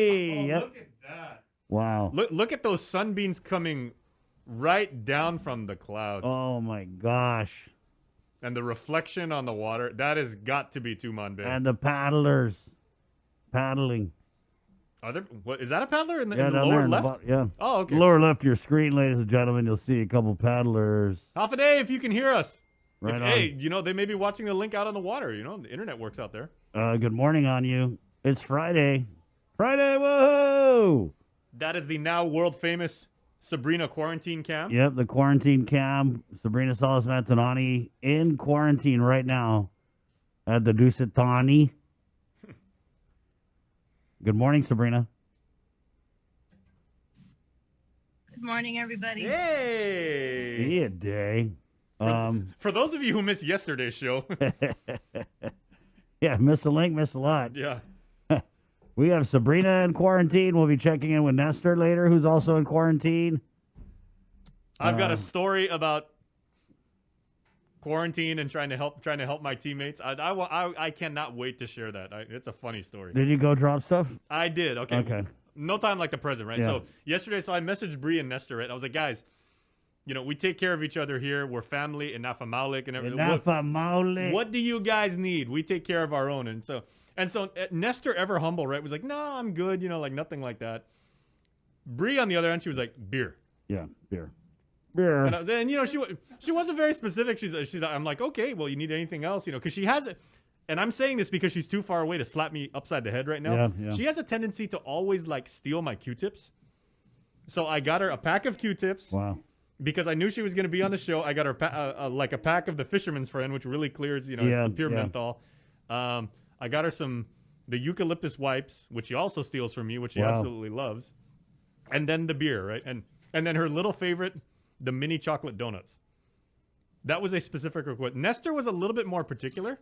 Hey! Yep. Look at that. Wow. Look at those sunbeams coming right down from the clouds. Oh, my gosh. And the reflection on the water, that has got to be Tumon Bay. And the paddlers paddling. Are there, what, is that a paddler in the, Yeah, in the down lower there in left? yeah. Oh, okay. Lower left of your screen, ladies and gentlemen, you'll see a couple paddlers. Half a day if you can hear us. Right on. Hey, you know, they may be watching the link out on the water. You know, the internet works out there. Good morning on you. It's Friday. Friday, whoa! That is the now world famous Sabrina quarantine cam. Yep, the quarantine cam. Sabrina Salas Mantanani in quarantine right now at the Dusitani. Good morning, Sabrina. Good morning, everybody. Hey! Yeah, day. For those of you who missed yesterday's show, yeah, miss a link, miss a lot. yeah. We have Sabrina in quarantine. We'll be checking in with Nestor later, who's also in quarantine. I've got a story about quarantine and trying to help my teammates. I cannot wait to share that. It's a funny story. Did you go drop stuff? I did. Okay. Okay. No time like the present, right? Yeah. So yesterday, I messaged Bree and Nestor, right? I was like, guys, you know, we take care of each other here. We're family in Nafamaulik and everything. What do you guys need? We take care of our own. And so Nestor, ever humble, right, was like, no, I'm good. You know, like nothing like that. Bree, on the other end, she was like, beer. Yeah, beer. And you know, she wasn't very specific. She's like, I'm like, okay, well, you need anything else, you know, because she has it. And I'm saying this because she's too far away to slap me upside the head right now. Yeah. She has a tendency to always like steal my Q-tips. So I got her a pack of Q-tips. Wow. Because I knew she was going to be on the show. I got her like a pack of the Fisherman's Friend, which really clears, you know, it's the pure menthol. I got her the eucalyptus wipes, which she also steals from me, which she absolutely loves. And then the beer, right? And then her little favorite, the mini chocolate donuts. That was a specific request. Nestor was a little bit more particular.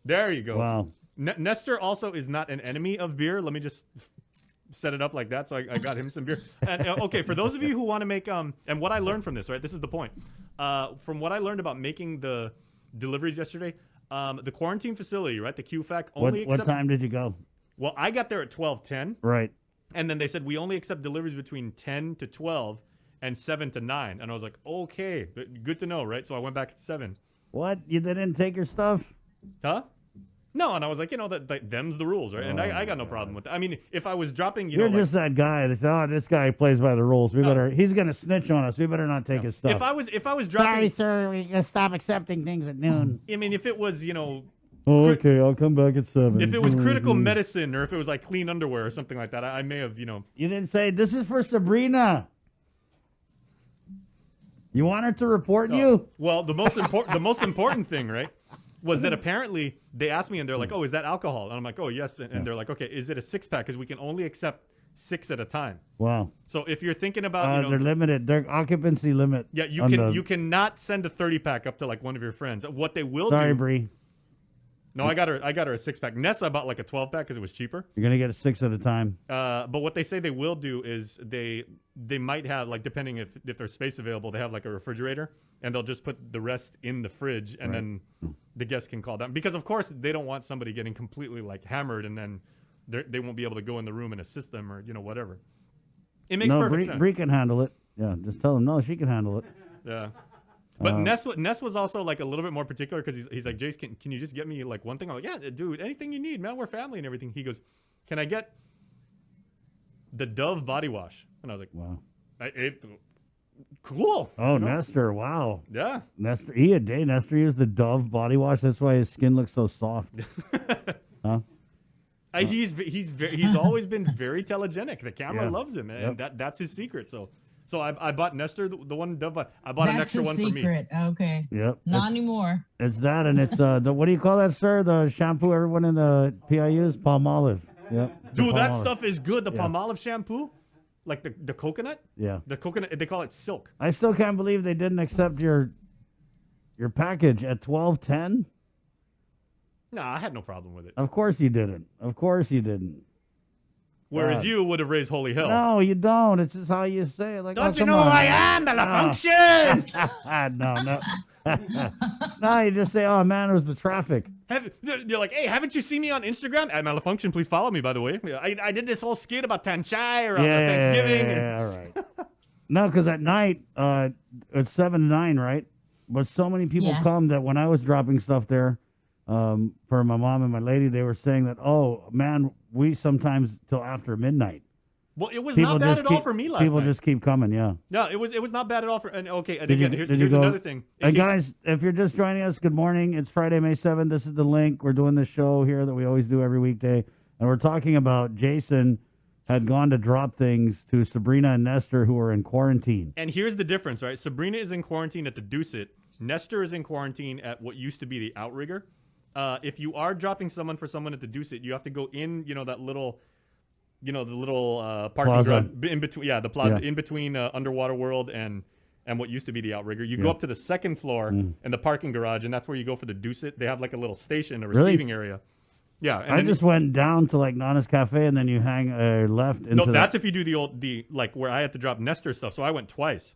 There you go. Wow. Nestor also is not an enemy of beer. Let me just set it up like that. So I got him some beer. And okay, for those of you who want to make and what I learned from this, right? This is the point. From what I learned about making the deliveries yesterday, the quarantine facility, right? The QFAC only What time did you go? Well, I got there at 12:10. Right. And then they said we only accept deliveries between 10 to 12 and 7 to 9. And I was like, okay, good to know, right? So I went back at 7. What? You didn't take your stuff? Huh? No, and I was like, you know, that them's the rules, right? And I got no problem with that. I mean, if I was dropping, You're know, just that guy that said, oh, this guy plays by the rules. He's going to snitch on us. We better not take his stuff. If I was dropping, sorry, sir, we're going to stop accepting things at noon. I mean, if it was, you know, oh, okay, I'll come back at 7. if it was critical medicine or if it was like clean underwear or something like that, I may have, you know. You didn't say, this is for Sabrina. You want her to report you? Well, the most important thing, right, was that apparently they asked me and they're like, oh, is that alcohol? And I'm like, oh, yes. And they're like, okay, is it a 6-pack? Because we can only accept 6 at a time. Wow. So if you're thinking about, they're limited. Their occupancy limit. Yeah, you cannot send a 30-pack up to like one of your friends. What they will do. Sorry, Bree. No, I got her a 6-pack. Nessa bought like a 12-pack because it was cheaper. You're gonna get a 6 at a time. But what they say they will do is they might have, like, depending if there's space available, they have like a refrigerator and they'll just put the rest in the fridge and then the guests can call down, because of course they don't want somebody getting completely like hammered and then they won't be able to go in the room and assist them or, you know, whatever. It makes perfect sense. Bree can handle it. Yeah, just tell them no, she can handle it. Yeah. But Ness was also like a little bit more particular because he's like, Jace, can you just get me like one thing? I'm like, yeah, dude, anything you need, man. We're family and everything. He goes, can I get the Dove body wash? And I was like, wow, cool. Oh, you know? Nestor, wow. Yeah. Nestor used the Dove body wash. That's why his skin looks so soft. Huh? He's always been very telegenic. The camera loves him, and that's his secret. So I bought Nestor the one Dove. I bought an extra one for me. That's a secret. Okay. Yep. Not anymore. It's that, and it's what do you call that, sir? The shampoo everyone in the PIUs, Palmolive. Yep. Dude, that stuff is good. The Palmolive shampoo, like the coconut. Yeah. The coconut. They call it silk. I still can't believe they didn't accept your package at 12:10. No, I had no problem with it. Of course you didn't. Whereas you would have raised holy hell. No, you don't. It's just how you say it. Like, don't you know who I am? The function. No. No, you just say, "Oh man, it was the traffic." You're like, hey, haven't you seen me on Instagram at Malfunction? Please follow me. By the way, I did this whole skit about Tanchai around Thanksgiving. Yeah, all right. No, because at night, it's 7 to 9, right? But so many people come that when I was dropping stuff there, for my mom and my lady, they were saying that, oh man, we sometimes till after midnight. Well, it was not bad at all for me last night. People just keep coming, yeah. No, it was not bad at all for. And okay, and again, here's another thing. And guys, if you're just joining us, good morning. It's Friday, May 7th. This is the link. We're doing this show here that we always do every weekday, and we're talking about Jason had gone to drop things to Sabrina and Nestor, who are in quarantine. And here's the difference, right? Sabrina is in quarantine at the Deuce It. Nestor is in quarantine at what used to be the Outrigger. If you are dropping someone for someone at the Deuce It, you have to go in, that little. The little parking plaza. garage in between, the plaza in between Underwater World and what used to be the Outrigger. You go up to the second floor and the parking garage, and that's where you go for the Deuce It. They have like a little station, a receiving area. Yeah, and I just went down to like Nana's Cafe, and then you hang left into. No, that's if you do the where I had to drop Nestor stuff. So I went twice,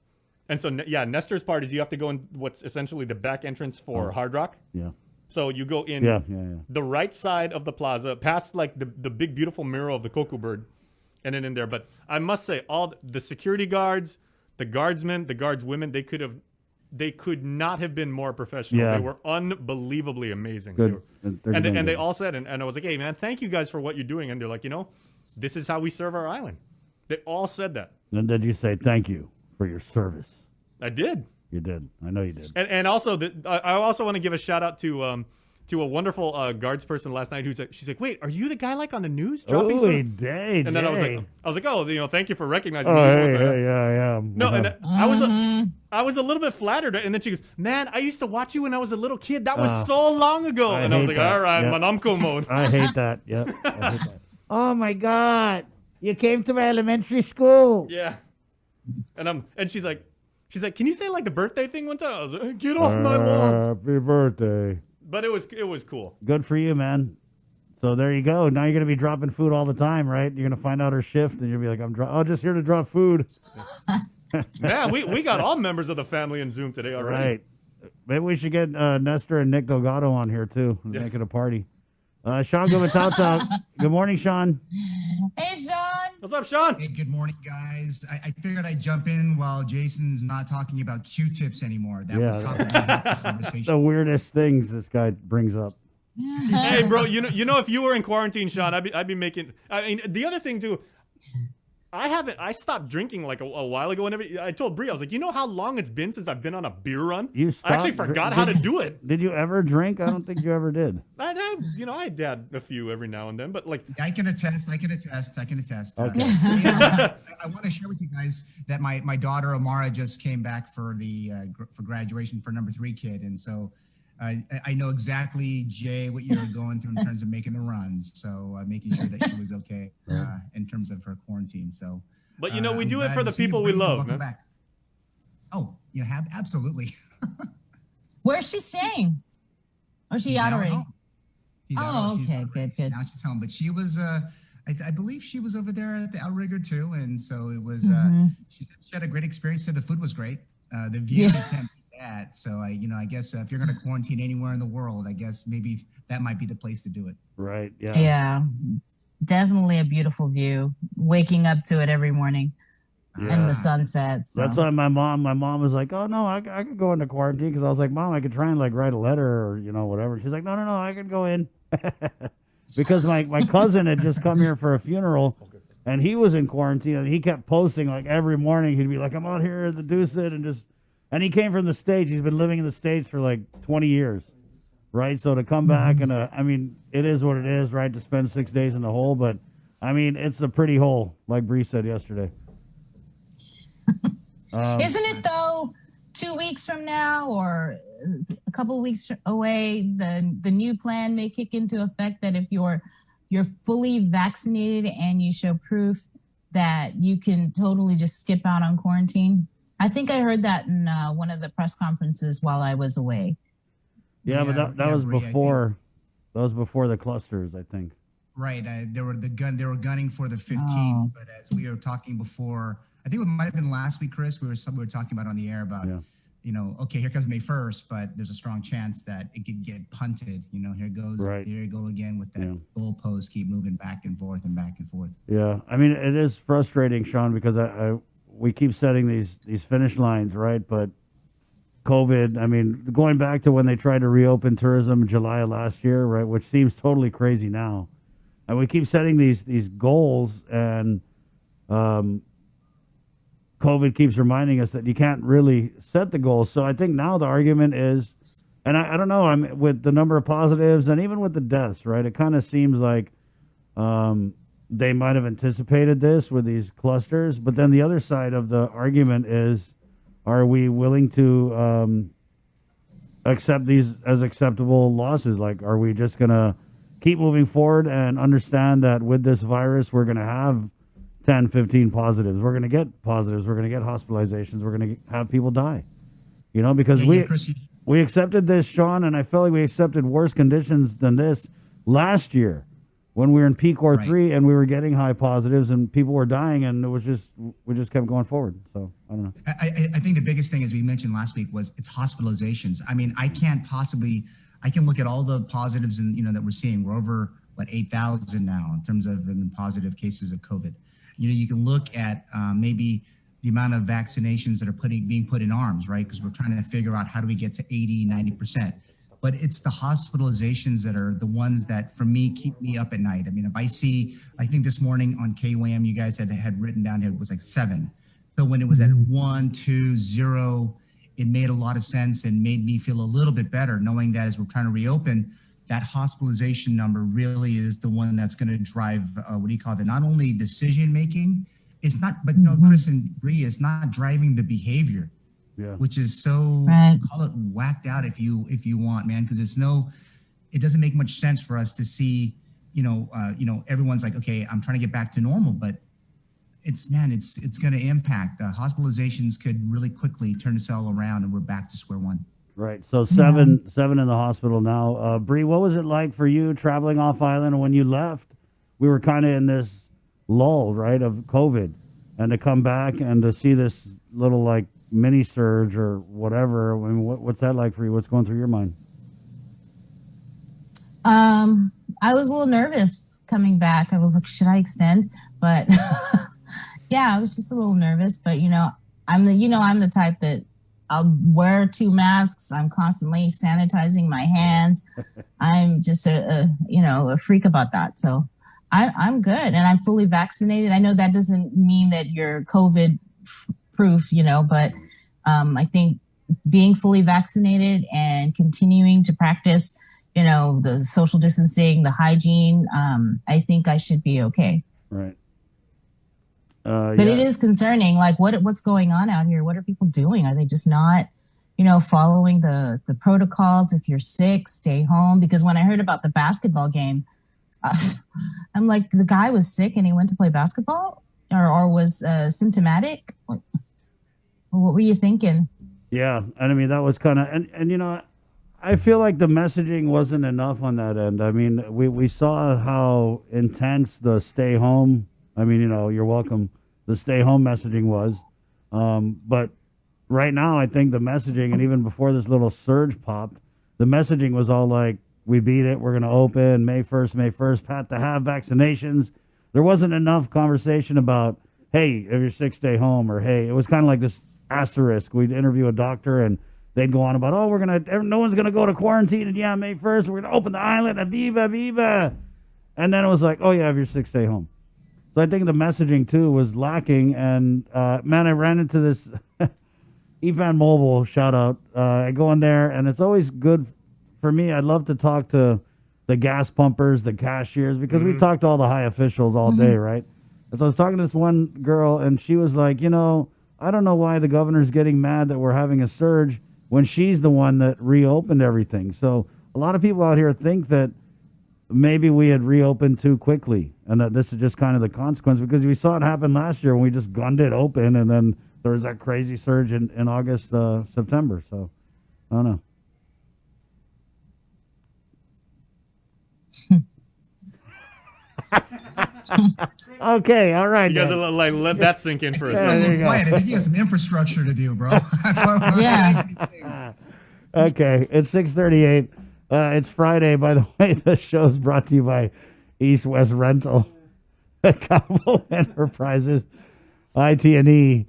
and so Nestor's part is you have to go in what's essentially the back entrance for Hard Rock. Yeah. So you go in the right side of the plaza, past like the big beautiful mural of the Koku bird, and then in there. But I must say, all the security guards, the guardsmen, the guardswomen, they could not have been more professional. Yeah. They were unbelievably amazing. Good. And they all said, and I was like, hey man, thank you guys for what you're doing. And they're like, this is how we serve our island. They all said that. And did you say thank you for your service? I did. You did. I know you did. And also, I also want to give a shout out to a wonderful guards person last night she's like, wait, are you the guy like on the news dropping some? And then I was like, oh, thank you for recognizing me. Yeah. No, and I was a little bit flattered, and then she goes, man, I used to watch you when I was a little kid. That was so long ago. And I was like, all right, manamko mode. I hate that. Yeah. I hate that. Oh my God, you came to my elementary school. Yeah. And she's like, can you say like the birthday thing one time? I was like, get off my lawn. Happy birthday. But it was cool. Good for you, man. So there you go. Now you're gonna be dropping food all the time, right? You're gonna find out her shift, and you'll be like, I'm just here to drop food. Man, we got all members of the family in Zoom today already. Right. Maybe we should get Nestor and Nick Delgado on here too. Make it a party. Shawn Gumataotao. Good morning, Shawn. Hey, Shawn. What's up, Shawn? Hey, good morning, guys. I figured I'd jump in while Jason's not talking about Q-tips anymore. That was the conversation. The weirdest things this guy brings up. Hey, bro, if you were in quarantine, Shawn, I'd be making. I mean, the other thing too. I stopped drinking like a while ago. Whenever I told Bree, I was like, you know how long it's been since I've been on a beer run? I actually forgot how to do it. Did you ever drink? I don't think you ever did. I had a few every now and then, but like I can attest. Okay. I want to share with you guys that my daughter Amara just came back for for graduation for number 3 kid, and so I know exactly, Jay, what you're going through in terms of making the runs. So making sure that she was okay in terms of her quarantine. So, but we do it for the people we love. Welcome back. Oh, you have absolutely. Where's she staying? Or is she out already? Okay, good. Now she's home, but she was. I believe she was over there at the Outrigger too, and so it was. She had a great experience. So the food was great. The view can't beat that. So I guess if you're going to quarantine anywhere in the world, I guess maybe that might be the place to do it. Right. Yeah. Yeah. Definitely a beautiful view. Waking up to it every morning. And the sunset. So. That's why my mom was like, oh no, I could go into quarantine, because I was like, Mom, I could try and like write a letter or whatever. She's like, no, I could go in. Because my cousin had just come here for a funeral, and he was in quarantine, and he kept posting like every morning. He'd be like, I'm out here at the Deuce It, and he came from the States. He's been living in the States for like 20 years, right? So to come back and I mean, it is what it is, right? To spend 6 days in the hole, but I mean, it's a pretty hole, like Bree said yesterday. Isn't it though? 2 weeks from now, or a couple of weeks away, the new plan may kick into effect that if you're fully vaccinated and you show proof that you can totally just skip out on quarantine. I think I heard that in one of the press conferences while I was away. Yeah, but that was before. That was before the clusters, I think. Right. They were gunning for the 15th, but as we were talking before, I think it might have been last week, Chris. We were talking about on the air about okay, here comes May 1st, but there's a strong chance that it could get punted. Here goes, Right. There you go again with that goalpost, keep moving back and forth and back and forth. Yeah, I mean, it is frustrating, Shawn, because we keep setting these finish lines, right? But COVID, I mean, going back to when they tried to reopen tourism in July of last year, right, which seems totally crazy now, and we keep setting these goals, and COVID keeps reminding us that you can't really set the goals. So I think now the argument is, and I don't know, I'm with the number of positives and even with the deaths, right? It kind of seems like they might have anticipated this with these clusters, but then the other side of the argument is, are we willing to accept these as acceptable losses? Like, are we just going to keep moving forward and understand that with this virus, we're going to have 10, 15 positives. We're going to get positives. We're going to get hospitalizations. We're going to have people die, because we accepted this, Shawn, and I felt like we accepted worse conditions than this last year when we were in peak or 3 and we were getting high positives and people were dying, and we just kept going forward. So I don't know. I think the biggest thing, as we mentioned last week, was it's hospitalizations. I mean, I can look at all the positives and that we're seeing. We're over 8,000 now in terms of the positive cases of COVID. You can look at maybe the amount of vaccinations that are being put in arms, right? Because we're trying to figure out how do we get to 80, 90%. But it's the hospitalizations that are the ones that, for me, keep me up at night. I mean, if I think this morning on KWAM, you guys had written down it was like 7. So when it was at 1, 2, 0, it made a lot of sense and made me feel a little bit better, knowing that as we're trying to reopen, that hospitalization number really is the one that's going to drive, not only decision making, it's not, but Chris and Bree, it's not driving the behavior. Yeah. Which is so, call it whacked out if you want, man, because it doesn't make much sense for us to see, everyone's like, okay, I'm trying to get back to normal, but it's going to impact. Hospitalizations could really quickly turn this all around and we're back to square one. Right. So seven in the hospital now. Bree, what was it like for you traveling off island? When you left, we were kind of in this lull, right, of COVID, and to come back and to see this little mini surge or whatever. I mean, what's that like for you? What's going through your mind? I was a little nervous coming back. I was like, should I extend? But yeah, I was just a little nervous. But I'm the type that I'll wear 2 masks. I'm constantly sanitizing my hands. I'm just a freak about that. So I'm good, and I'm fully vaccinated. I know that doesn't mean that you're COVID proof, but I think being fully vaccinated and continuing to practice, the social distancing, the hygiene, I think I should be okay. Right. But it is concerning. Like, what's going on out here? What are people doing? Are they just not, following the protocols? If you're sick, stay home. Because when I heard about the basketball game, I'm like, the guy was sick and he went to play basketball, or was symptomatic. What were you thinking? Yeah, and I mean that was kind of, and I feel like the messaging wasn't enough on that end. I mean, we saw how intense the stay home. I mean, you're welcome. The stay home messaging was, but right now I think the messaging, and even before this little surge popped, the messaging was all like, we beat it. We're going to open May 1st, Pat to have vaccinations. There wasn't enough conversation about, hey, if you're sick, stay home, or hey, it was kind of like this asterisk. We'd interview a doctor and they'd go on about, oh, no one's going to go to quarantine, and yeah, May 1st, we're going to open the island, Abiba. And then it was like, oh yeah, if you're sick, stay home. So I think the messaging too was lacking. And man, I ran into this EPAN Mobile, shout out. I go in there and it's always good for me. I'd love to talk to the gas pumpers, the cashiers, because we talked to all the high officials all day, right? And so I was talking to this one girl and she was like, I don't know why the governor's getting mad that we're having a surge when she's the one that reopened everything. So a lot of people out here think that maybe we had reopened too quickly and that this is just kind of the consequence, because we saw it happen last year when we just gunned it open and then there was that crazy surge in August, September. So I don't know. Okay, all right. You guys then. are like, let that sink in for a Yeah, second. there you go. Quiet. I think you have some infrastructure to do, bro. That's why we're Yeah. Okay, it's 6:38. It's Friday. By the way, the show's brought to you by East West Rental, Cabo Enterprises, IT&E,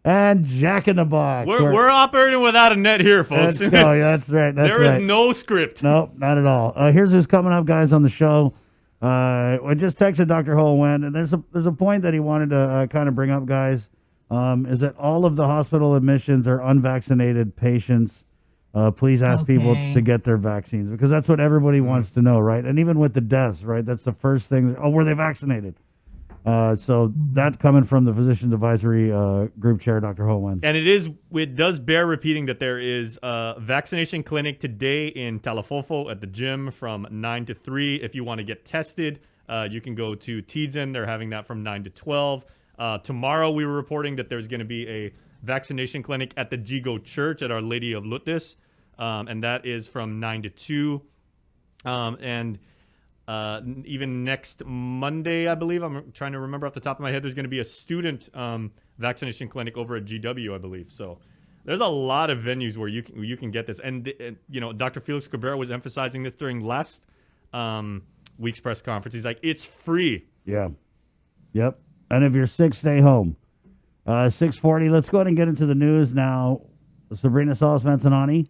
and Jack in the Box. We're operating without a net here, folks. Let's go. Yeah, that's right. That's There is right. no script. Nope, not at all. Here's who's coming up, guys, on the show. I just texted Dr. Ho Wen, and there's a point that he wanted to kind of bring up, guys, is that all of the hospital admissions are unvaccinated patients. Please ask people to get their vaccines, because that's what everybody wants to know, right? And even with the deaths, right? That's the first thing. Oh, were they vaccinated? So that coming from the Physicians Advisory Group Chair, Dr. Ho Wen. And it does bear repeating that there is a vaccination clinic today in Talafofo at the gym from 9 to 3. If you want to get tested, you can go to Tizen. They're having that from 9 to 12. Tomorrow we were reporting that there's going to be a vaccination clinic at the Jigo Church at Our Lady of Lourdes, and that is from 9 to 2. Even next Monday, I believe, I'm trying to remember off the top of my head, there's going to be a student vaccination clinic over at GW, I believe. So there's a lot of venues where you can get this. And you know, Dr. Felix Cabrera was emphasizing this during last week's press conference. He's like, it's free. Yeah. Yep. And if you're sick, stay home. 6:40. Let's go ahead and get into the news now. Sabrina Salas-Mantanani.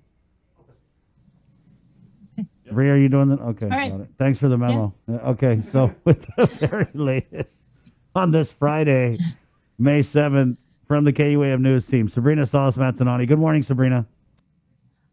Rhea, are you doing that? Okay. All right. Got it. Thanks for the memo. Yes. Okay. So with the very latest on this Friday, May 7th, from the KUAM News team, Sabrina Salas-Mantanani. Good morning, Sabrina.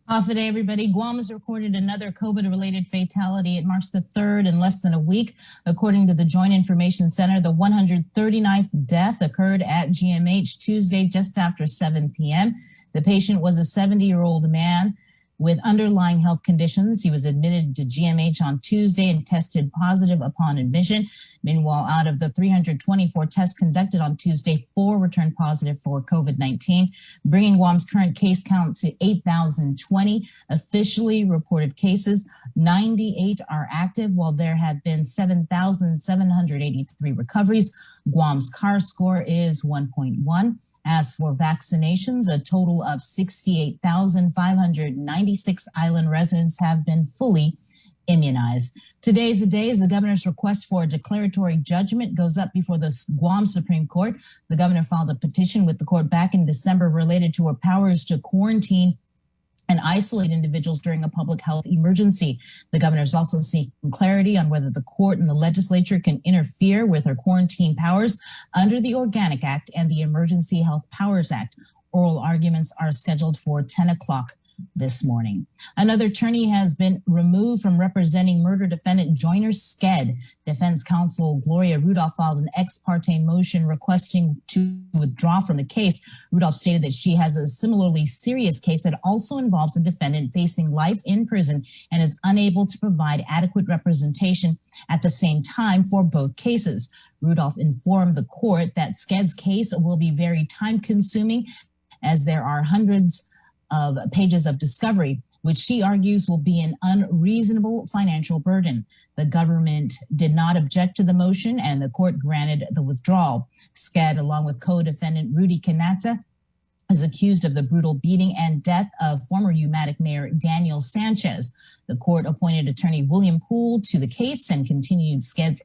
Off the day, everybody. Guam has recorded another COVID-related fatality. It marks the third in less than a week. According to the Joint Information Center, the 139th death occurred at GMH Tuesday just after 7 p.m. The patient was a 70-year-old man with underlying health conditions. He was admitted to GMH on Tuesday and tested positive upon admission. Meanwhile, out of the 324 tests conducted on Tuesday, 4 returned positive for COVID-19, bringing Guam's current case count to 8,020 officially reported cases. 98 are active, while there have been 7,783 recoveries. Guam's CAR score is 1.1. As for vaccinations, a total of 68,596 island residents have been fully immunized. Today's the day as the governor's request for a declaratory judgment goes up before the Guam Supreme Court. The governor filed a petition with the court back in December related to her powers to quarantine and isolate individuals during a public health emergency. The governor is also seeking clarity on whether the court and the legislature can interfere with her quarantine powers under the Organic Act and the Emergency Health Powers Act. Oral arguments are scheduled for 10 o'clock this morning. Another attorney has been removed from representing murder defendant Joyner Sked. Defense counsel Gloria Rudolph filed an ex parte motion requesting to withdraw from the case. Rudolph stated that she has a similarly serious case that also involves a defendant facing life in prison and is unable to provide adequate representation at the same time for both cases. Rudolph informed the court that Sked's case will be very time consuming as there are hundreds of pages of discovery, which she argues will be an unreasonable financial burden. The government did not object to the motion and the court granted the withdrawal. Sked, along with co-defendant Rudy Kanata, is accused of the brutal beating and death of former Umatic Mayor Daniel Sanchez. The court appointed attorney William Poole to the case and continued Sked's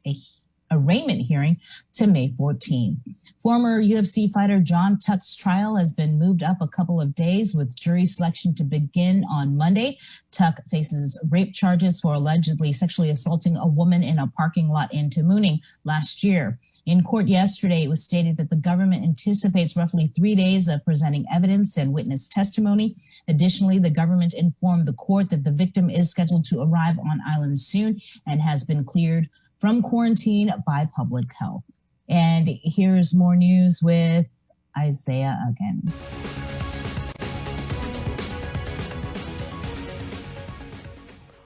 arraignment hearing to May 14. Former UFC fighter John Tuck's trial has been moved up a couple of days with jury selection to begin on Monday. Tuck faces rape charges for allegedly sexually assaulting a woman in a parking lot in Tamuning last year. In court yesterday, it was stated that the government anticipates roughly 3 days of presenting evidence and witness testimony. Additionally, the government informed the court that the victim is scheduled to arrive on island soon and has been cleared from quarantine by public health. And here's more news with Isaiah again.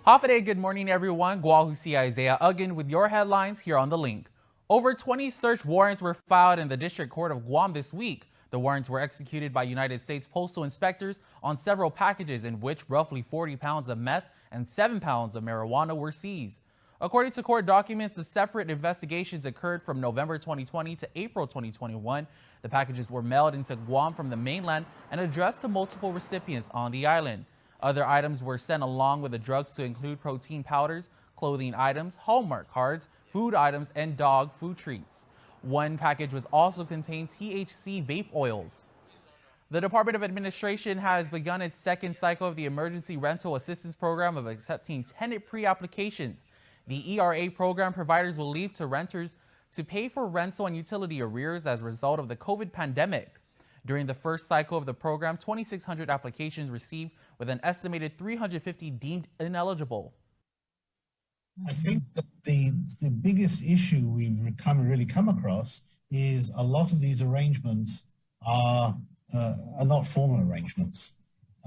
Hafa good morning, everyone. Guahusi Isaiah again with your headlines here on the link. Over 20 search warrants were filed in the District Court of Guam this week. The warrants were executed by United States postal inspectors on several packages in which roughly 40 pounds of meth and 7 pounds of marijuana were seized. According to court documents, the separate investigations occurred from November 2020 to April 2021. The packages were mailed into Guam from the mainland and addressed to multiple recipients on the island. Other items were sent along with the drugs to include protein powders, clothing items, Hallmark cards, food items, and dog food treats. One package was also contained THC vape oils. The Department of Administration has begun its second cycle of the Emergency Rental Assistance Program of accepting tenant pre-applications. The ERA program providers will leave to renters to pay for rental and utility arrears as a result of the COVID pandemic. During the first cycle of the program, 2,600 applications received, with an estimated 350 deemed ineligible. I think that the biggest issue we've really come across is a lot of these arrangements are not formal arrangements.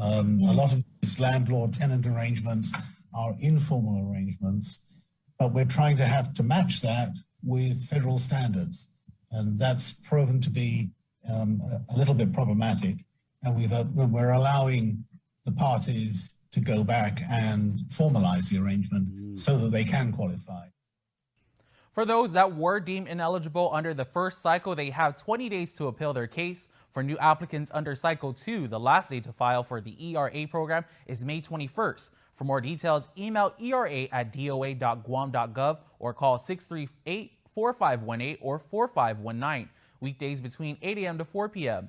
A lot of these landlord-tenant arrangements are informal arrangements, but we're trying to have to match that with federal standards, and that's proven to be a little bit problematic. And we're allowing the parties to go back and formalize the arrangement so that they can qualify. For those that were deemed ineligible under the first cycle, they have 20 days to appeal their case. For new applicants under Cycle 2, the last day to file for the ERA program is May 21st. For more details, email era@doa.guam.gov or call 638-4518 or 4519, weekdays between 8 a.m. to 4 p.m.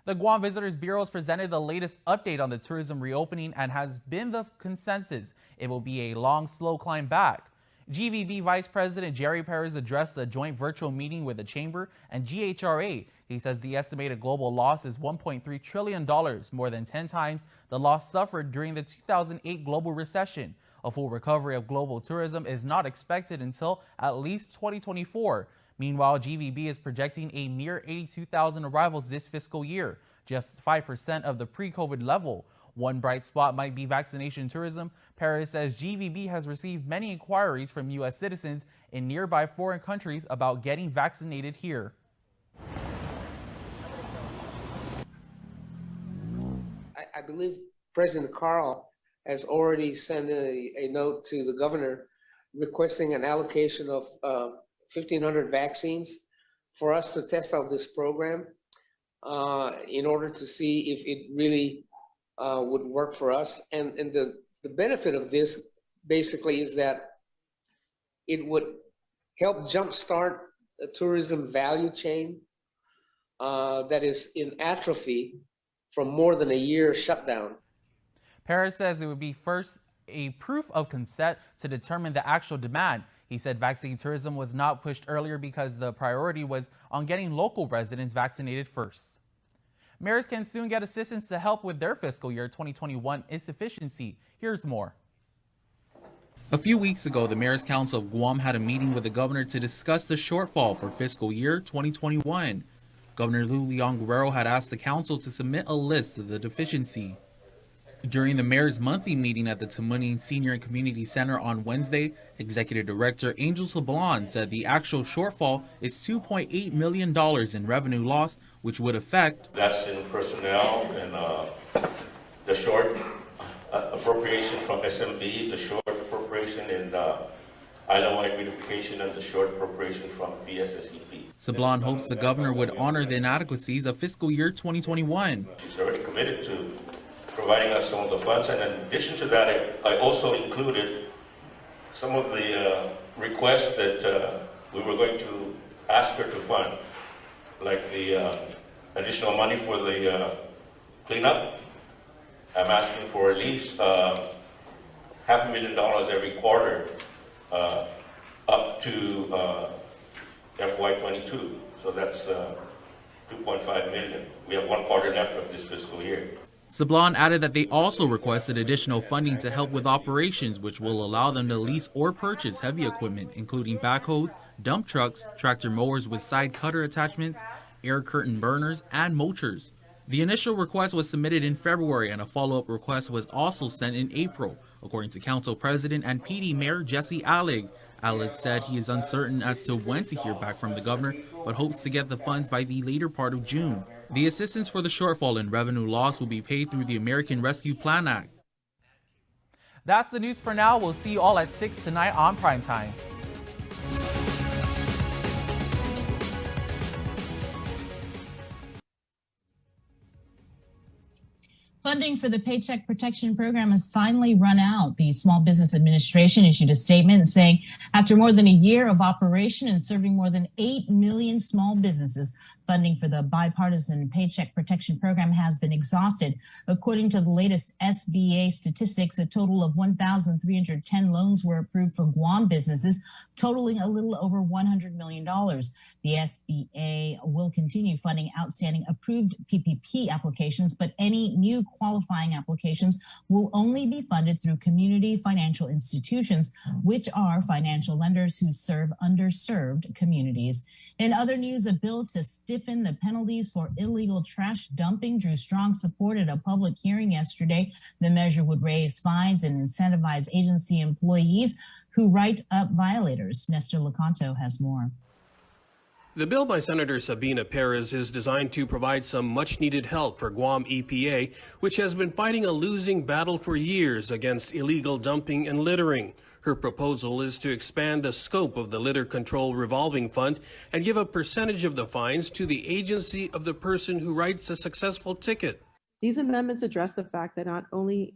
The Guam Visitors Bureau has presented the latest update on the tourism reopening and has been the consensus it will be a long, slow climb back. GVB Vice President Jerry Perez addressed a joint virtual meeting with the Chamber and GHRA. He says the estimated global loss is $1.3 trillion, more than 10 times the loss suffered during the 2008 global recession. A full recovery of global tourism is not expected until at least 2024. Meanwhile, GVB is projecting a mere 82,000 arrivals this fiscal year, just 5% of the pre-COVID level. One bright spot might be vaccination tourism. Paris says GVB has received many inquiries from U.S. citizens in nearby foreign countries about getting vaccinated here. I believe President Carl has already sent a note to the governor requesting an allocation of 1,500 vaccines for us to test out this program in order to see if it really would work for us. And the benefit of this basically is that it would help jumpstart a tourism value chain that is in atrophy from more than a year shutdown. Paris says it would be first a proof of concept to determine the actual demand. He said vaccine tourism was not pushed earlier because the priority was on getting local residents vaccinated first. Mayors can soon get assistance to help with their fiscal year 2021 insufficiency. Here's more. A few weeks ago, the Mayor's Council of Guam had a meeting with the governor to discuss the shortfall for fiscal year 2021. Governor Lou Leon Guerrero had asked the council to submit a list of the deficiency. During the mayor's monthly meeting at the Tamuning Senior and Community Center on Wednesday, Executive Director Angel Sablan said the actual shortfall is $2.8 million in revenue loss, which would affect. That's in personnel and the short appropriation from SMB, the short appropriation in island-wide beautification, and the short appropriation from PSSEP. Sablan hopes the governor would honor the inadequacies of fiscal year 2021. She's already committed to providing us some of the funds, and in addition to that, I also included some of the requests that we were going to ask her to fund, like the additional money for the cleanup. I'm asking for at least $500,000 every quarter up to FY22. So that's 2.5 million. We have one quarter left of this fiscal year. Sablan added that they also requested additional funding to help with operations, which will allow them to lease or purchase heavy equipment, including backhoes, dump trucks, tractor mowers with side cutter attachments, air curtain burners, and mulchers. The initial request was submitted in February, and a follow-up request was also sent in April, according to Council President and PD Mayor Jesse Allig. Allig said he is uncertain as to when to hear back from the governor, but hopes to get the funds by the later part of June. The assistance for the shortfall in revenue loss will be paid through the American Rescue Plan Act. That's the news for now. We'll see you all at 6 tonight on Primetime. Funding for the Paycheck Protection Program has finally run out. The Small Business Administration issued a statement saying after more than a year of operation and serving more than 8 million small businesses, funding for the bipartisan Paycheck Protection Program has been exhausted. According to the latest SBA statistics, a total of 1,310 loans were approved for Guam businesses, totaling a little over $100 million. The SBA will continue funding outstanding approved PPP applications, but any new qualifying applications will only be funded through community financial institutions, which are financial lenders who serve underserved communities. In other news, a bill to stiffen the penalties for illegal trash dumping drew strong support at a public hearing yesterday. The measure would raise fines and incentivize agency employees who write up violators. Nestor Lecanto has more. The bill by Senator Sabina Perez is designed to provide some much-needed help for Guam EPA, which has been fighting a losing battle for years against illegal dumping and littering. Her proposal is to expand the scope of the Litter Control Revolving Fund and give a percentage of the fines to the agency of the person who writes a successful ticket. These amendments address the fact that not only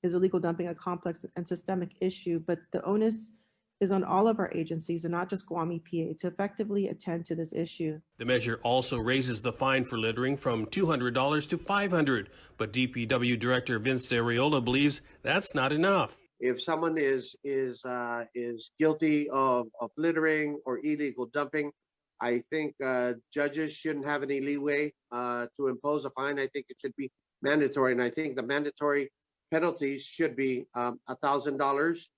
is illegal dumping a complex and systemic issue, but the onus is on all of our agencies and not just Guam EPA to effectively attend to this issue. The measure also raises the fine for littering from $200 to $500, but DPW Director Vince Arreola believes that's not enough. If someone is guilty of littering or illegal dumping, I think judges shouldn't have any leeway to impose a fine. I think it should be mandatory, and I think the mandatory penalties should be $1,000.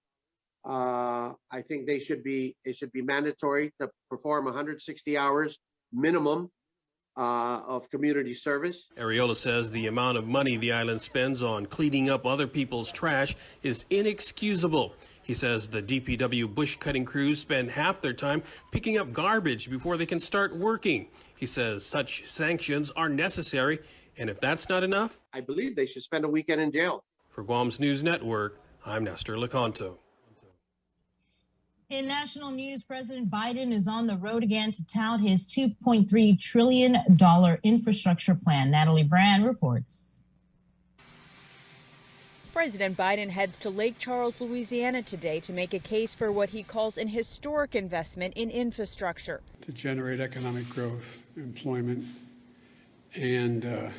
I think it should be mandatory to perform 160 hours minimum of community service. Arreola says the amount of money the island spends on cleaning up other people's trash is inexcusable. He says the DPW bush cutting crews spend half their time picking up garbage before they can start working. He says such sanctions are necessary, and if that's not enough, I believe they should spend a weekend in jail. For Guam's News Network, I'm Nestor Lecanto. In national news, President Biden is on the road again to tout his $2.3 trillion infrastructure plan. Natalie Brand reports. President Biden heads to Lake Charles, Louisiana today to make a case for what he calls an historic investment in infrastructure. To generate economic growth, employment, and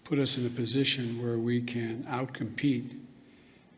put us in a position where we can outcompete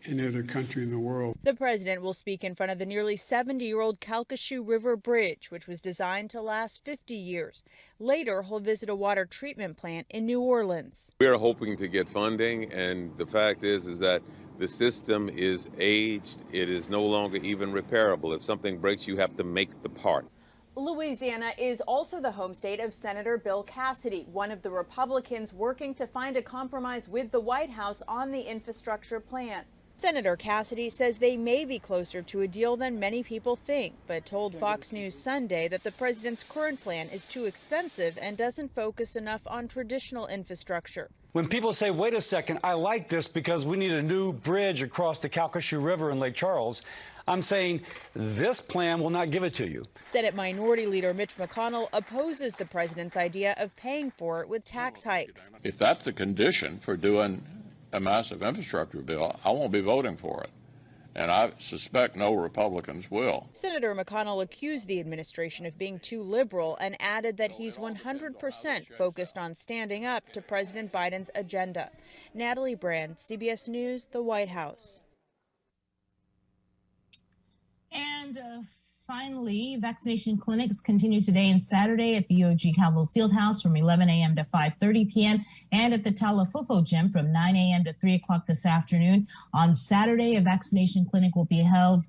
any other country in the world. The president will speak in front of the nearly 70-year-old Calcasieu River Bridge, which was designed to last 50 years. Later, he'll visit a water treatment plant in New Orleans. We are hoping to get funding, and the fact is that the system is aged. It is no longer even repairable. If something breaks, you have to make the part. Louisiana is also the home state of Senator Bill Cassidy, one of the Republicans working to find a compromise with the White House on the infrastructure plan. Senator Cassidy says they may be closer to a deal than many people think, but told Fox News Sunday that the president's current plan is too expensive and doesn't focus enough on traditional infrastructure. When people say, wait a second, I like this because we need a new bridge across the Calcasieu River in Lake Charles, I'm saying this plan will not give it to you. Senate Minority Leader Mitch McConnell opposes the president's idea of paying for it with tax hikes. If that's the condition for doing a massive infrastructure bill, I won't be voting for it. And I suspect no Republicans will. Senator McConnell accused the administration of being too liberal and added that he's 100% focused on standing up to President Biden's agenda. Natalie Brand, CBS News, the White House. And finally, vaccination clinics continue today and Saturday at the UOG Calvo Fieldhouse from 11 a.m. to 5:30 p.m. and at the Talafofo Gym from 9 a.m. to 3 o'clock this afternoon. On Saturday, a vaccination clinic will be held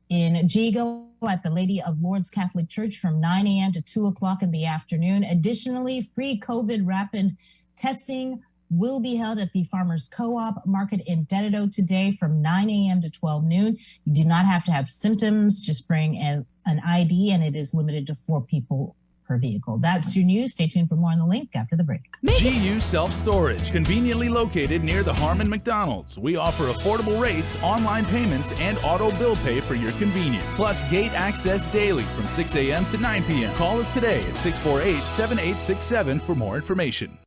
in Jigo at the Lady of Lourdes Catholic Church from 9 a.m. to 2 o'clock in the afternoon. Additionally, free COVID rapid testing will be held at the Farmers Co-op Market in Dededo today from 9 a.m. to 12 noon. You do not have to have symptoms, just bring an ID, and it is limited to 4 people per vehicle. That's your news. Stay tuned for more on the link after the break. GU Self-Storage, conveniently located near the Harmon McDonald's. We offer affordable rates, online payments, and auto bill pay for your convenience. Plus gate access daily from 6 a.m. to 9 p.m. Call us today at 648-7867 for more information.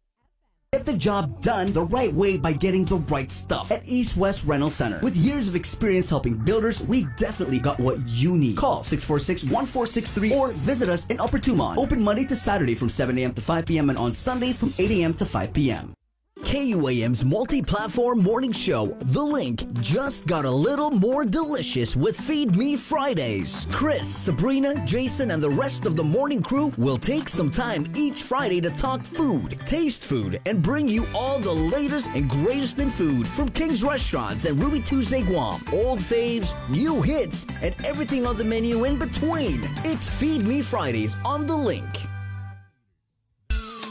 Get the job done the right way by getting the right stuff at East West Rental Center. With years of experience helping builders, we definitely got what you need. Call 646-1463 or visit us in Upper Tumon. Open Monday to Saturday from 7 a.m. to 5 p.m. and on Sundays from 8 a.m. to 5 p.m. KUAM's multi-platform morning show, The Link, just got a little more delicious with Feed Me Fridays. Chris, Sabrina, Jason, and the rest of the morning crew will take some time each Friday to talk food, taste food, and bring you all the latest and greatest in food from King's Restaurants and Ruby Tuesday Guam, old faves, new hits, and everything on the menu in between. It's Feed Me Fridays on The Link.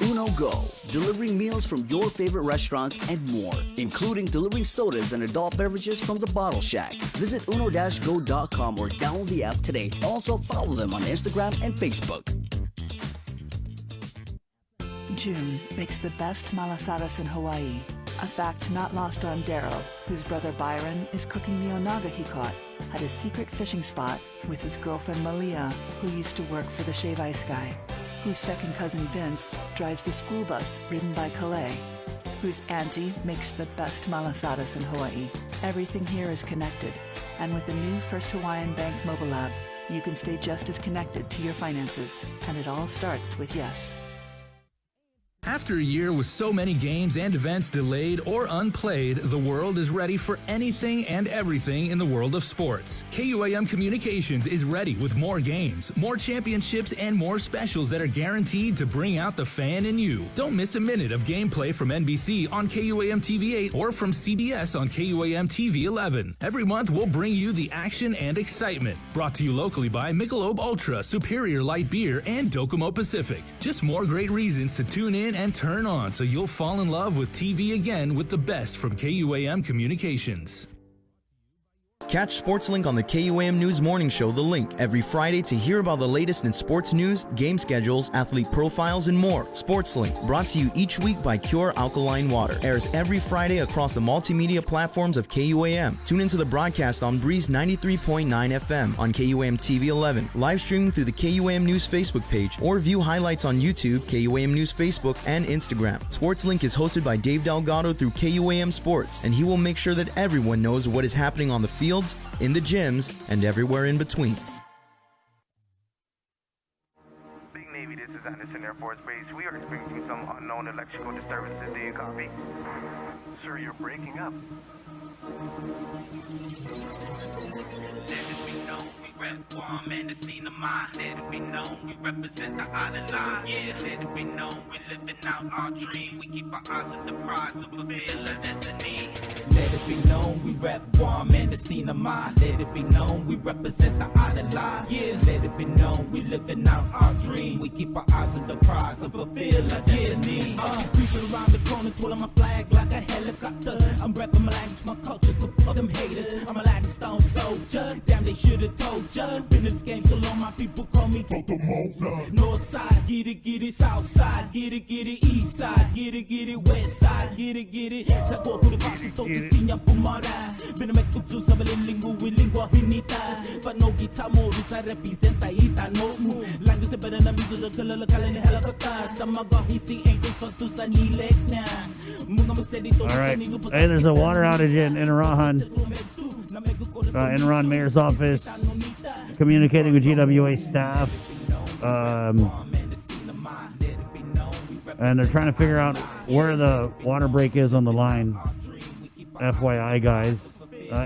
Uno Go, delivering meals from your favorite restaurants and more, including delivering sodas and adult beverages from the Bottle Shack. Visit uno-go.com or download the app today. Also follow them on Instagram and Facebook. June makes the best malasadas in Hawaii, a fact not lost on Daryl, whose brother Byron is cooking the onaga he caught at his secret fishing spot with his girlfriend Malia, who used to work for the Shave Ice Guy, whose second cousin Vince drives the school bus ridden by Calais, whose auntie makes the best malasadas in Hawaii. Everything here is connected, and with the new First Hawaiian Bank mobile app, you can stay just as connected to your finances, and it all starts with yes. After a year with so many games and events delayed or unplayed, the world is ready for anything and everything in the world of sports. KUAM Communications is ready with more games, more championships, and more specials that are guaranteed to bring out the fan in you. Don't miss a minute of gameplay from NBC on KUAM TV 8 or from CBS on KUAM TV 11. Every month, we'll bring you the action and excitement. Brought to you locally by Michelob Ultra, Superior Light Beer, and Docomo Pacific. Just more great reasons to tune in and turn on so you'll fall in love with TV again with the best from KUAM Communications. Catch SportsLink on the KUAM News Morning Show, The Link, every Friday to hear about the latest in sports news, game schedules, athlete profiles, and more. SportsLink, brought to you each week by Cure Alkaline Water, airs every Friday across the multimedia platforms of KUAM. Tune into the broadcast on Breeze 93.9 FM on KUAM TV 11, live streaming through the KUAM News Facebook page, or view highlights on YouTube, KUAM News Facebook, and Instagram. SportsLink is hosted by Dave Delgado through KUAM Sports, and he will make sure that everyone knows what is happening on the field, in the gyms, and everywhere in between. Big Navy, this is Anderson Air Force Base. We are experiencing some unknown electrical disturbances. Do you copy? Sir, you're breaking up. Let it be known we rep Guam and the scene of mine. Let it be known we represent the island line. Yeah, let it be known we living out our dream. We keep our eyes on the prize of fulfill our destiny. Let it be known we rep Guam and the scene of mine. Let it be known we represent the island line. Yeah, let it be known we living out our dream. We keep our eyes on the prize and fulfill our destiny. Creeping around the corner, twirling my flag like a helicopter. I'm repping my language, my culture, so fuck them haters. I'm a Latin stone soldier. Damn, they should've told ya. Been in this game so long, my people call me Totomola. North side, get it, south side, get it, east side, get it, west side, get it. Sa ko the paso to sinya pumara. Binamekto to sa balinggo with lingua finita. But no guitar mo sa representa ita no mu. Language better na miso the kalala kalala helicopter. Sa mga hisi ain't so to sa nilek na. All right. Hey, there's a water outage in Iran. Enron Mayor's office communicating with GWA staff. And they're trying to figure out where the water break is on the line. FYI, guys.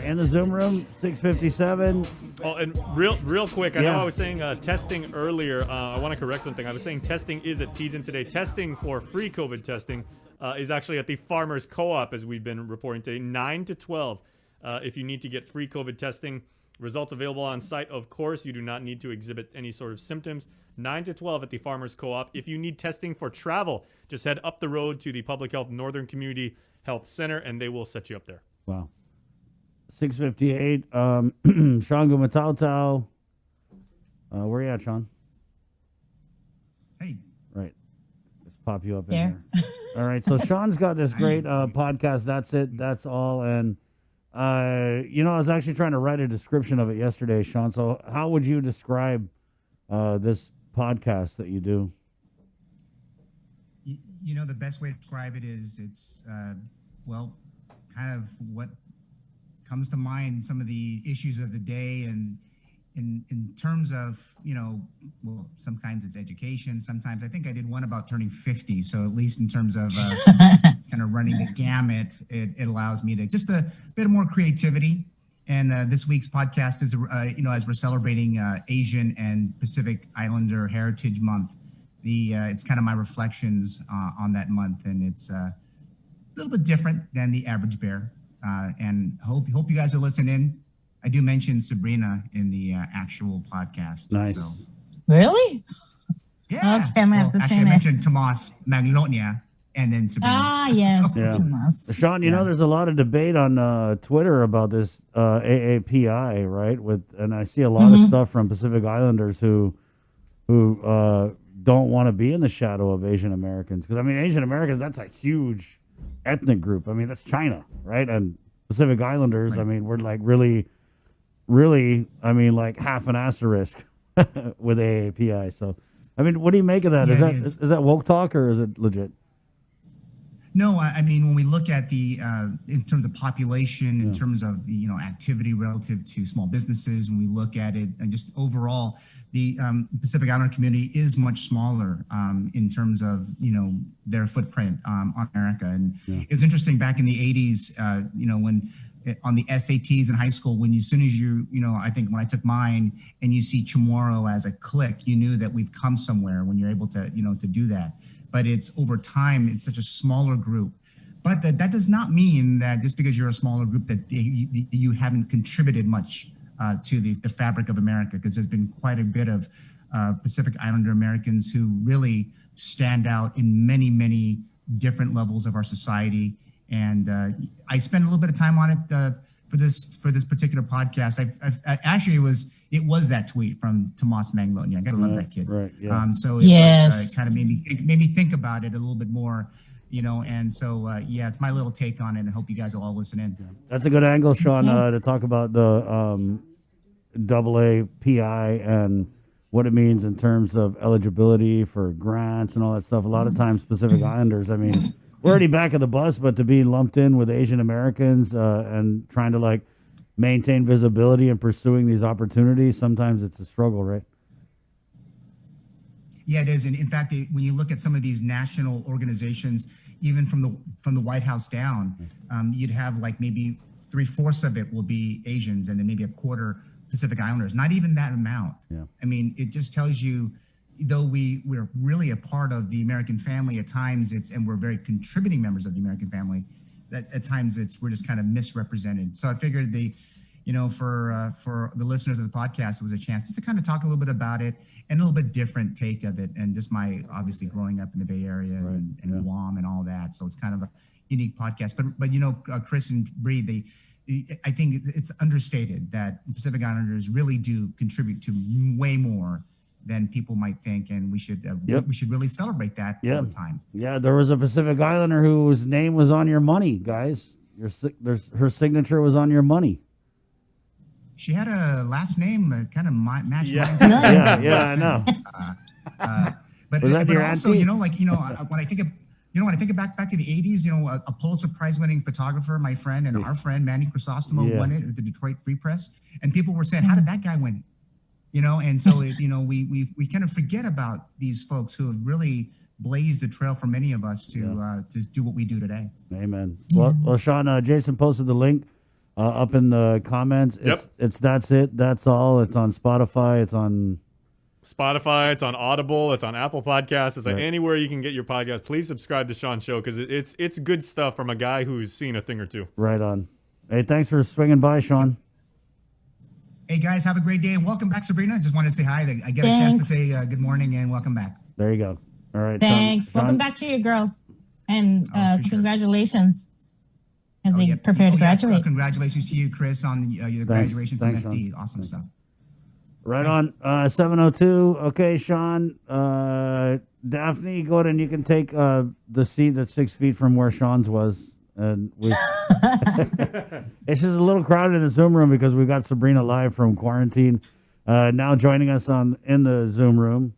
In the Zoom room, 657. Oh, and real quick, I know I was saying testing earlier. I want to correct something. I was saying testing is at Teton today. Testing for free COVID testing is actually at the Farmers Co-op, as we've been reporting today, 9 to 12. If you need to get free COVID testing, results available on site. Of course, you do not need to exhibit any sort of symptoms. 9 to 12 at the Farmers Co-op. If you need testing for travel, just head up the road to the Public Health Northern Community Health Center, and they will set you up there. Wow. 658. Shawn Gumataotao. Where are you at, Shawn? Hey. Right. Let's pop you up There. in here. All right. So Sean's got this great podcast. That's it. That's all. And I was actually trying to write a description of it yesterday, Sean. So how would you describe this podcast that you do? The best way to describe it is it's, kind of what comes to mind, some of the issues of the day. And in terms of, sometimes it's education. Sometimes I think I did one about turning 50. So at least in terms of kind of running the gamut, it allows me to just a bit more creativity. And this week's podcast is, as we're celebrating Asian and Pacific Islander Heritage Month, it's kind of my reflections on that month, and it's a little bit different than the average bear. And hope you guys are listening. I do mention Sabrina in the actual podcast. Nice. So. Really? Yeah. Okay, I'm gonna have to actually, tune I in. mentioned Tomas Magnolia and then Sabrina. Ah, yes, Yeah. Tomas. Sean, there's a lot of debate on Twitter about this AAPI, right? And I see a lot of stuff from Pacific Islanders who don't want to be in the shadow of Asian Americans. Because, Asian Americans, that's a huge ethnic group. That's China, right? And Pacific Islanders, Right. We're like really, like half an asterisk with AAPI. So, what do you make of that? Yeah, Is that woke talk or is it legit? No, when we look at the in terms of population, in terms of activity relative to small businesses, when we look at it and just overall, the Pacific Islander community is much smaller in terms of their footprint on America. And it was interesting back in the 80s, when on the SATs in high school, as soon as I think when I took mine, and you see Chamorro as a click, you knew that we've come somewhere when you're able to to do that. But it's over time, it's such a smaller group. But that does not mean that just because you're a smaller group that you haven't contributed much to the fabric of America, because there's been quite a bit of Pacific Islander Americans who really stand out in many, many different levels of our society. And I spent a little bit of time on it for this particular podcast. It was that tweet from Tomas Magnolia. I gotta love that kid. Right. Yeah. So it was, kind of made me think about it a little bit more, And so it's my little take on it. And I hope you guys will all listen in. That's a good angle, Sean, to talk about the AAPI and what it means in terms of eligibility for grants and all that stuff. A lot of times, Pacific Islanders, we're already back of the bus, but to be lumped in with Asian Americans and trying to maintain visibility and pursuing these opportunities, sometimes it's a struggle, right? Yeah, it is. And in fact, when you look at some of these national organizations, even from the White House down, you'd have maybe 3/4 of it will be Asians, and then maybe a quarter Pacific Islanders. Not even that amount. Yeah. It just tells you, though we're really a part of the American family at times, and we're very contributing members of the American family, that at times we're just kind of misrepresented. So I figured for the listeners of the podcast, it was a chance just to kind of talk a little bit about it and a little bit different take of it, and just my obviously growing up in the Bay Area and Guam and all that. So it's kind of a unique podcast. But Chris and Bree, I think it's understated that Pacific Islanders really do contribute to way more than people might think, and we should really celebrate that all the time. Yeah, there was a Pacific Islander whose name was on your money, guys. Her signature was on your money. She had a last name that kind of matched mine. Yeah, I know. But also, auntie? when I think of back to the 80s, a Pulitzer Prize winning photographer, my friend and our friend Manny Crisostomo won it at the Detroit Free Press, and people were saying, "How did that guy win it?" And so we kind of forget about these folks who have really blazed the trail for many of us to do what we do today. Amen. Well, Sean, Jason posted the link up in the comments. That's it. That's all. It's on Spotify. It's on Audible, it's on Apple Podcasts, it's anywhere you can get your podcast. Please subscribe to Sean's show, because it's good stuff from a guy who's seen a thing or two. Right on. Hey, thanks for swinging by, Sean. Hey guys, have a great day and welcome back, Sabrina. Just wanted to say hi. I get a chance to say good morning and welcome back. There you go. All right. Thanks. Welcome back to you, girls, and congratulations as they prepare to graduate. Congratulations to you, Chris, on your graduation from FD. Sean. Awesome stuff. Right on. 7:02. Okay, Sean. Daphne, go ahead and you can take the seat that's 6 feet from where Shawn's was. And it's just a little crowded in the Zoom room because we've got Sabrina live from quarantine. Now joining us in the Zoom room,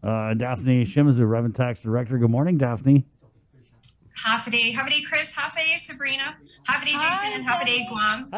Daphne Shimizu, Revenue Tax Director. Good morning, Daphne. Half a day, Chris. Half a day, Sabrina. Half a day, Jason, and half a day, Guam.